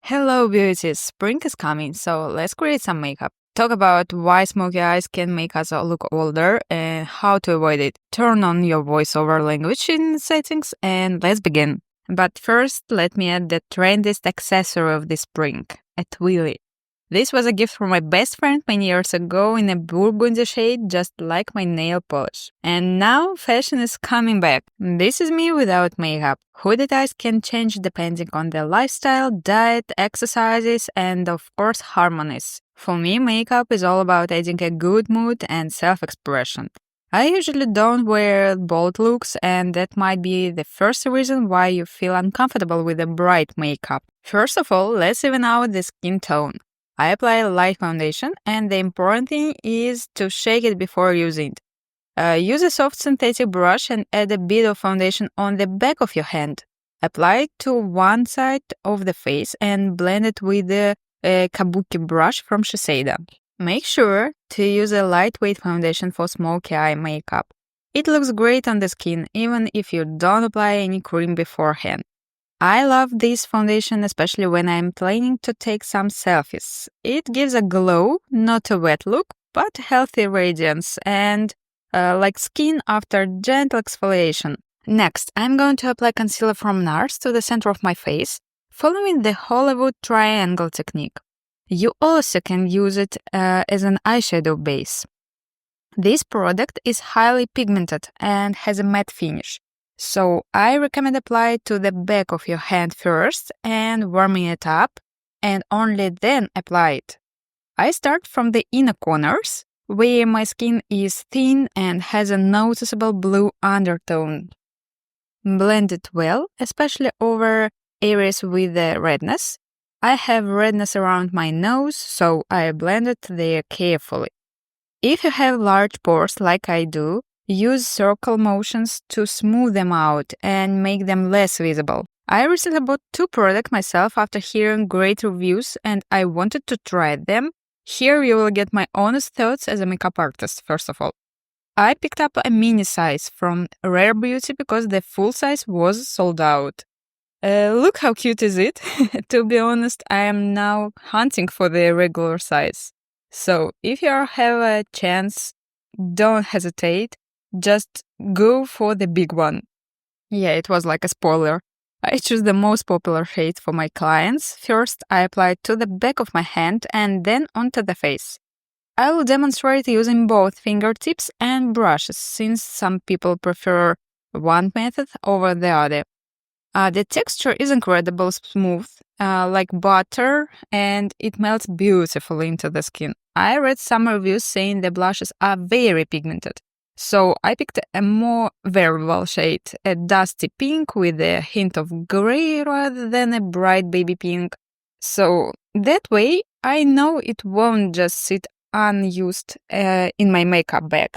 Hello beauties, spring is coming, so let's create some makeup. Talk about why smoky eyes can make us look older and how to avoid it. Turn on your voiceover language in settings and let's begin. But first, let me add the trendiest accessory of this spring, a Twilly. This was a gift from my best friend many years ago in a burgundy shade, just like my nail polish. And now fashion is coming back. This is me without makeup. Hooded eyes can change depending on the lifestyle, diet, exercises, and of course harmonies. For me, makeup is all about adding a good mood and self-expression. I usually don't wear bold looks, and that might be the first reason why you feel uncomfortable with a bright makeup. First of all, let's even out the skin tone. I apply a light foundation, and the important thing is to shake it before using it. Use a soft synthetic brush and add a bit of foundation on the back of your hand. Apply it to one side of the face and blend it with the kabuki brush from Shiseido. Make sure to use a lightweight foundation for smoky eye makeup. It looks great on the skin even if you don't apply any cream beforehand. I love this foundation especially when I'm planning to take some selfies. It gives a glow, not a wet look, but healthy radiance and like skin after gentle exfoliation. Next, I'm going to apply concealer from NARS to the center of my face, following the Hollywood triangle technique. You also can use it as an eyeshadow base. This product is highly pigmented and has a matte finish. So I recommend apply it to the back of your hand first and warming it up, and only then apply it. I start from the inner corners, where my skin is thin and has a noticeable blue undertone. Blend it well, especially over areas with the redness. I have redness around my nose, so I blend it there carefully. If you have large pores like I do, use circle motions to smooth them out and make them less visible. I recently bought two products myself after hearing great reviews and I wanted to try them. Here you will get my honest thoughts as a makeup artist, first of all. I picked up a mini size from Rare Beauty because the full size was sold out. Look how cute is it? To be honest, I am now hunting for the regular size. So if you have a chance, don't hesitate. Just go for the big one. Yeah, it was like a spoiler. I choose the most popular shade for my clients. First, I apply it to the back of my hand and then onto the face. I will demonstrate using both fingertips and brushes since some people prefer one method over the other. The texture is incredibly smooth, like butter, and it melts beautifully into the skin. I read some reviews saying the blushes are very pigmented. So I picked a more variable shade, a dusty pink with a hint of gray rather than a bright baby pink. So that way I know it won't just sit unused in my makeup bag.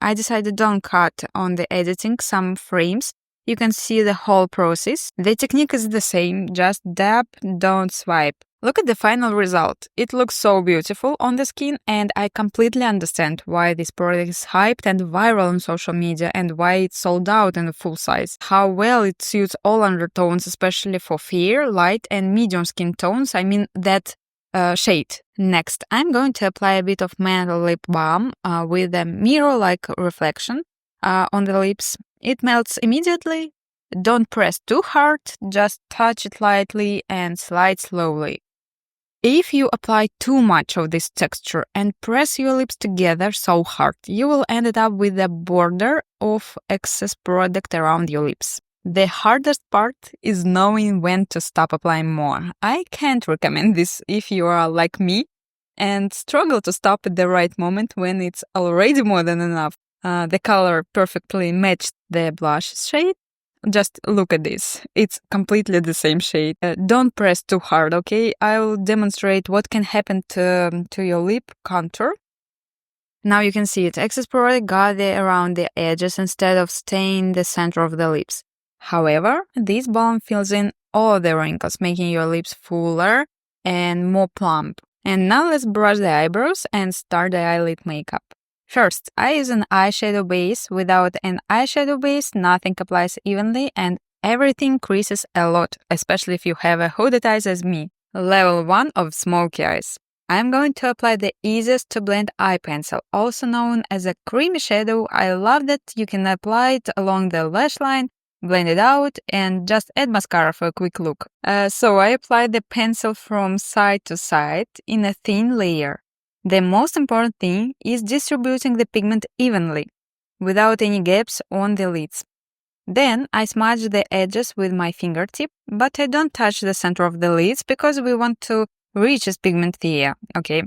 I decided don't cut on the editing some frames. You can see the whole process. The technique is the same, just dab, don't swipe. Look at the final result. It looks so beautiful on the skin and I completely understand why this product is hyped and viral on social media and why it's sold out in a full size. How well it suits all undertones, especially for fair, light and medium skin tones. I mean that shade. Next, I'm going to apply a bit of matte lip balm with a mirror-like reflection on the lips. It melts immediately. Don't press too hard, just touch it lightly and slide slowly. If you apply too much of this texture and press your lips together so hard, you will end up with a border of excess product around your lips. The hardest part is knowing when to stop applying more. I can't recommend this if you are like me and struggle to stop at the right moment when it's already more than enough. The color perfectly matched the blush shade. Just look at this. It's completely the same shade. Don't press too hard, okay? I will demonstrate what can happen to your lip contour. Now you can see it. Excess product gather around the edges instead of staying in the center of the lips. However, this balm fills in all the wrinkles, making your lips fuller and more plump. And now let's brush the eyebrows and start the eyelid makeup. First, I use an eyeshadow base. Without an eyeshadow base, nothing applies evenly and everything creases a lot, especially if you have a hooded eyes as me. Level 1 of Smoky Eyes. I'm going to apply the easiest to blend eye pencil, also known as a creamy shadow. I love that you can apply it along the lash line, blend it out, and just add mascara for a quick look. So I apply the pencil from side to side in a thin layer. The most important thing is distributing the pigment evenly, without any gaps on the lids. Then I smudge the edges with my fingertip, but I don't touch the center of the lids because we want to reach this pigment there, okay?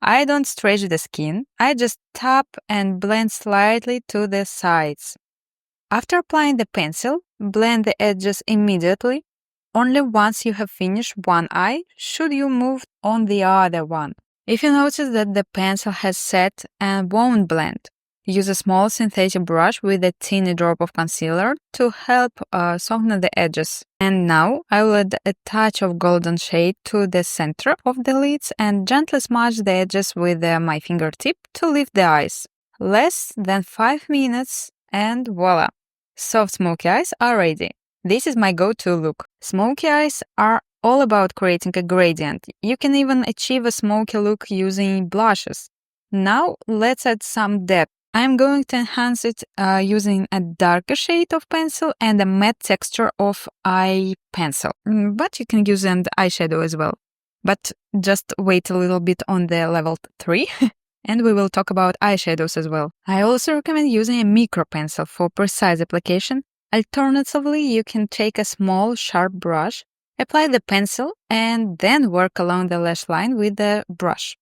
I don't stretch the skin, I just tap and blend slightly to the sides. After applying the pencil, blend the edges immediately. Only once you have finished one eye should you move on the other one. If you notice that the pencil has set and won't blend, use a small synthetic brush with a teeny drop of concealer to help soften the edges. And now I will add a touch of golden shade to the center of the lids and gently smudge the edges with my fingertip to lift the eyes. Less than 5 minutes and voila! Soft smoky eyes are ready. This is my go-to look. Smoky eyes are all about creating a gradient. You can even achieve a smoky look using blushes. Now let's add some depth. I'm going to enhance it using a darker shade of pencil and a matte texture of eye pencil. But you can use an eyeshadow as well. But just wait a little bit on the level 3 and we will talk about eyeshadows as well. I also recommend using a micro pencil for precise application. Alternatively, you can take a small sharp brush, apply the pencil, and then work along the lash line with the brush.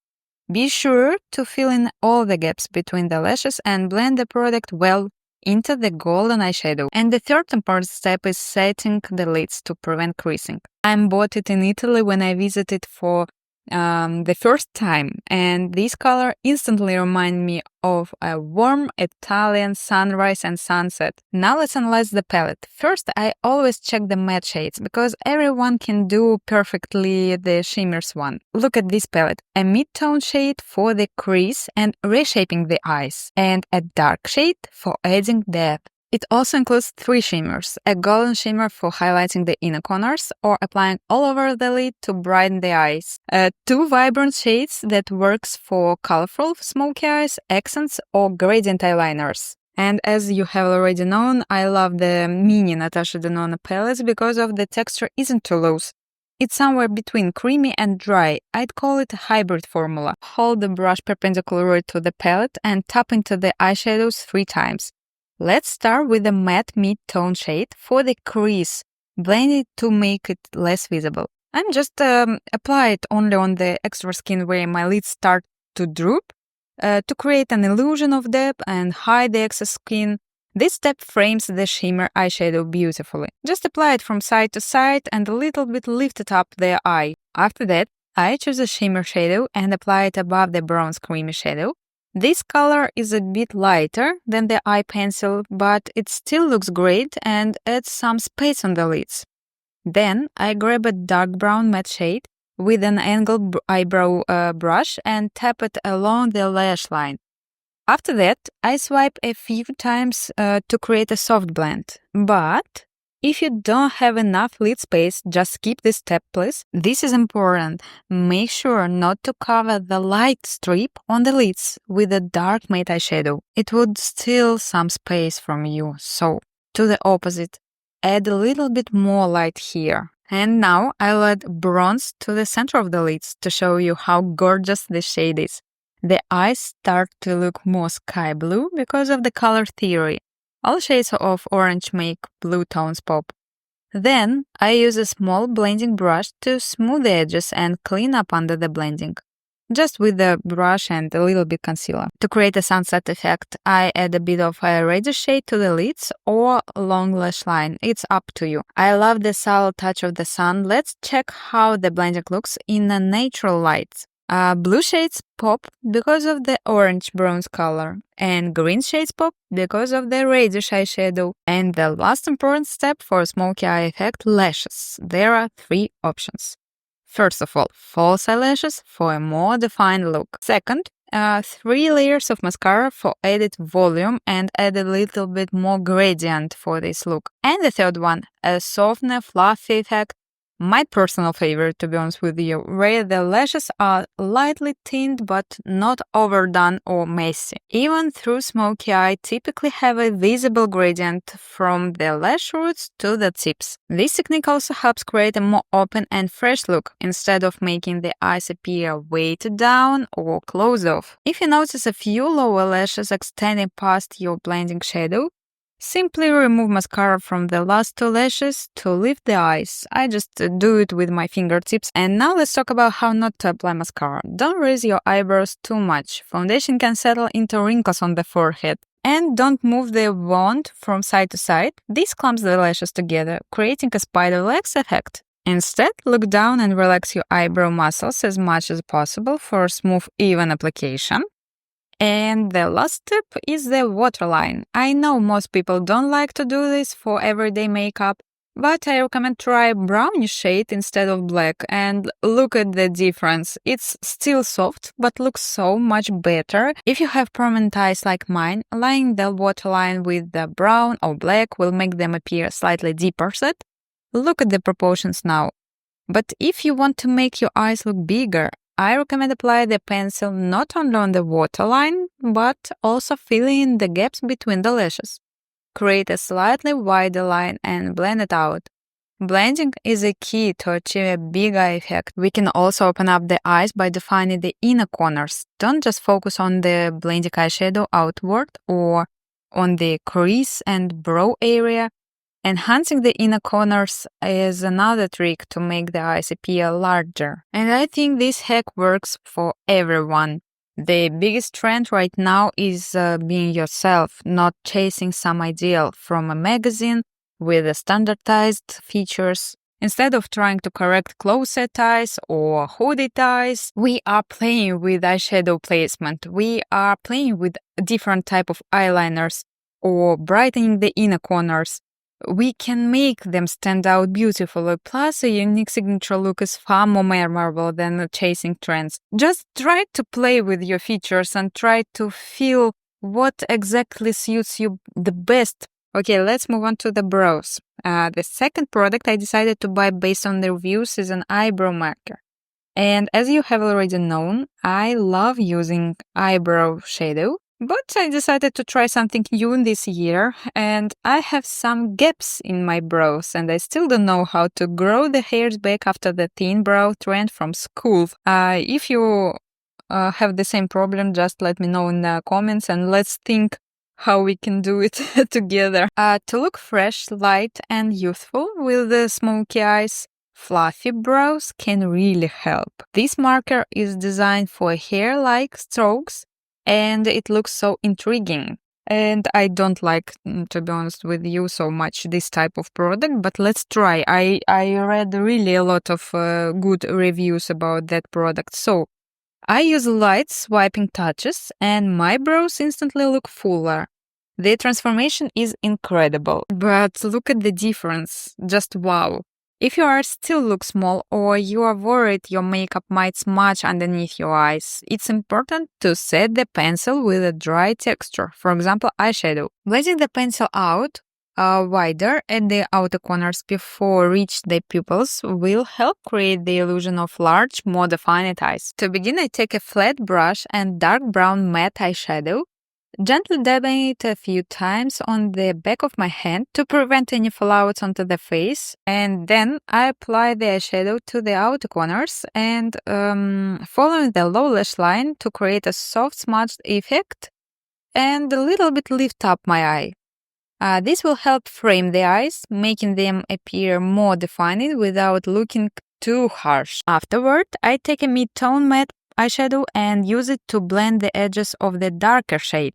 Be sure to fill in all the gaps between the lashes and blend the product well into the golden eyeshadow. And the third important step is setting the lids to prevent creasing. I bought it in Italy when I visited for the first time, and this color instantly reminded me of a warm Italian sunrise and sunset. Now let's analyze the palette. First, I always check the matte shades because everyone can do perfectly the shimmers one. Look at this palette, a mid-tone shade for the crease and reshaping the eyes, and a dark shade for adding depth. It also includes 3 shimmers, a golden shimmer for highlighting the inner corners or applying all over the lid to brighten the eyes, 2 vibrant shades that works for colorful smoky eyes, accents or gradient eyeliners. And as you have already known, I love the mini Natasha Denona palettes because of the texture isn't too loose. It's somewhere between creamy and dry. I'd call it a hybrid formula. Hold the brush perpendicular to the palette and tap into the eyeshadows 3 times. Let's start with the matte mid-tone shade for the crease. Blend it to make it less visible. I'm just apply it only on the extra skin where my lids start to droop to create an illusion of depth and hide the excess skin. This step frames the shimmer eyeshadow beautifully. Just apply it from side to side and a little bit lift it up the eye. After that, I choose a shimmer shadow and apply it above the bronze creamy shadow. This color is a bit lighter than the eye pencil, but it still looks great and adds some space on the lids. Then I grab a dark brown matte shade with an angled eyebrow brush and tap it along the lash line. After that, I swipe a few times to create a soft blend. But if you don't have enough lid space, just skip this step, please. This is important. Make sure not to cover the light strip on the lids with a dark matte eyeshadow. It would steal some space from you. So, to the opposite, add a little bit more light here. And now I'll add bronze to the center of the lids to show you how gorgeous this shade is. The eyes start to look more sky blue because of the color theory. All shades of orange make blue tones pop. Then I use a small blending brush to smooth the edges and clean up under the blending. Just with the brush and a little bit concealer. To create a sunset effect, I add a bit of a reddish shade to the lids or long lash line. It's up to you. I love the subtle touch of the sun. Let's check how the blending looks in a natural light. Blue shades pop because of the orange bronze color, and green shades pop because of the reddish eyeshadow. And the last important step for smoky eye effect, lashes. There are 3 options. First of all, false eyelashes for a more defined look. Second, 3 layers of mascara for added volume and add a little bit more gradient for this look. And the third one, a softer, fluffy effect My personal favorite, to be honest with you, where the lashes are lightly tint but not overdone or messy. Even through Smokey Eye typically have a visible gradient from the lash roots to the tips. This technique also helps create a more open and fresh look instead of making the eyes appear weighted down or closed off. If you notice a few lower lashes extending past your blending shadow, simply remove mascara from the last two lashes to lift the eyes. I just do it with my fingertips. And now let's talk about how not to apply mascara. Don't raise your eyebrows too much. Foundation can settle into wrinkles on the forehead. And don't move the wand from side to side. This clumps the lashes together, creating a spider legs effect. Instead, look down and relax your eyebrow muscles as much as possible for a smooth, even application. And the last tip is the waterline. I know most people don't like to do this for everyday makeup, but I recommend try a brownish shade instead of black and look at the difference. It's still soft, but looks so much better. If you have prominent eyes like mine, aligning the waterline with the brown or black will make them appear slightly deeper set. Look at the proportions now. But if you want to make your eyes look bigger, I recommend apply the pencil not only on the waterline, but also filling in the gaps between the lashes. Create a slightly wider line and blend it out. Blending is a key to achieve a big eye effect. We can also open up the eyes by defining the inner corners. Don't just focus on the blending eyeshadow outward or on the crease and brow area. Enhancing the inner corners is another trick to make the eyes appear larger. And I think this hack works for everyone. The biggest trend right now is being yourself, not chasing some ideal from a magazine with standardized features. Instead of trying to correct close-set eyes or hooded eyes, we are playing with eyeshadow placement. We are playing with different type of eyeliners or brightening the inner corners. We can make them stand out beautifully. Plus, a unique signature look is far more memorable than chasing trends. Just try to play with your features and try to feel what exactly suits you the best. Okay, let's move on to the brows. The second product I decided to buy based on the reviews is an eyebrow marker. And as you have already known, I love using eyebrow shadow. But I decided to try something new this year, and I have some gaps in my brows, and I still don't know how to grow the hairs back after the thin brow trend from school. If you have the same problem, just let me know in the comments, and let's think how we can do it together. To look fresh, light, and youthful with the smoky eyes, fluffy brows can really help. This marker is designed for hair-like strokes, and it looks so intriguing. And I don't like, to be honest with you, so much this type of product, but let's try. I read really a lot of good reviews about that product. So I use light swiping touches and my brows instantly look fuller. The transformation is incredible, but look at the difference. Just wow. If your eyes still look small or you are worried your makeup might smudge underneath your eyes, it's important to set the pencil with a dry texture, for example, eyeshadow. Blending the pencil out wider at the outer corners before reach the pupils will help create the illusion of large, more defined eyes. To begin, I take a flat brush and dark brown matte eyeshadow, gently dabbing it a few times on the back of my hand to prevent any fallouts onto the face, and then I apply the eyeshadow to the outer corners and following the low lash line to create a soft smudged effect and a little bit lift up my eye. This will help frame the eyes, making them appear more defined without looking too harsh. Afterward, I take a mid-tone matte eyeshadow and use it to blend the edges of the darker shade.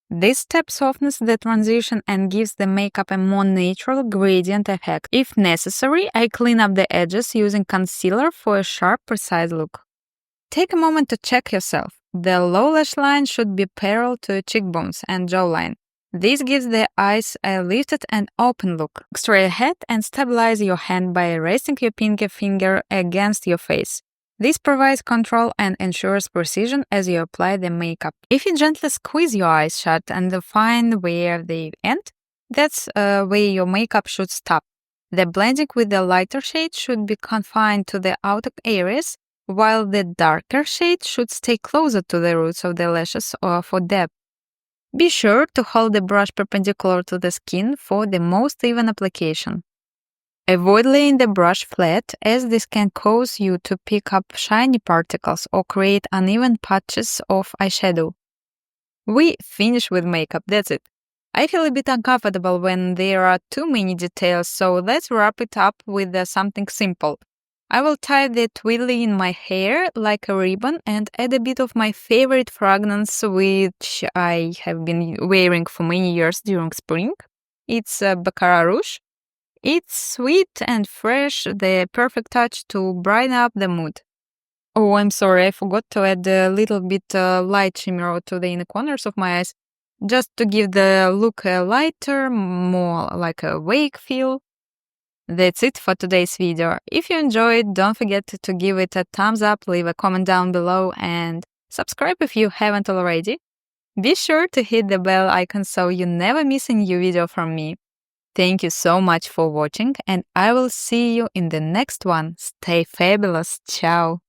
This step softens the transition and gives the makeup a more natural gradient effect. If necessary, I clean up the edges using concealer for a sharp, precise look. Take a moment to check yourself. The low lash line should be parallel to your cheekbones and jawline. This gives the eyes a lifted and open look. Look straight ahead and stabilize your hand by resting your pinky finger against your face. This provides control and ensures precision as you apply the makeup. If you gently squeeze your eyes shut and define where they end, that's where your makeup should stop. The blending with the lighter shade should be confined to the outer areas, while the darker shade should stay closer to the roots of the lashes for depth. Be sure to hold the brush perpendicular to the skin for the most even application. Avoid laying the brush flat, as this can cause you to pick up shiny particles or create uneven patches of eyeshadow. We finish with makeup, that's it. I feel a bit uncomfortable when there are too many details, so let's wrap it up with something simple. I will tie the twilly in my hair like a ribbon and add a bit of my favorite fragrance, which I have been wearing for many years during spring. It's Baccarat Rouge. It's sweet and fresh, the perfect touch to brighten up the mood. Oh, I'm sorry, I forgot to add a little bit light shimmer to the inner corners of my eyes, just to give the look a lighter, more like a wake feel. That's it for today's video. If you enjoyed, don't forget to give it a thumbs up, leave a comment down below, and subscribe if you haven't already. Be sure to hit the bell icon so you never miss a new video from me. Thank you so much for watching, and I will see you in the next one. Stay fabulous. Ciao.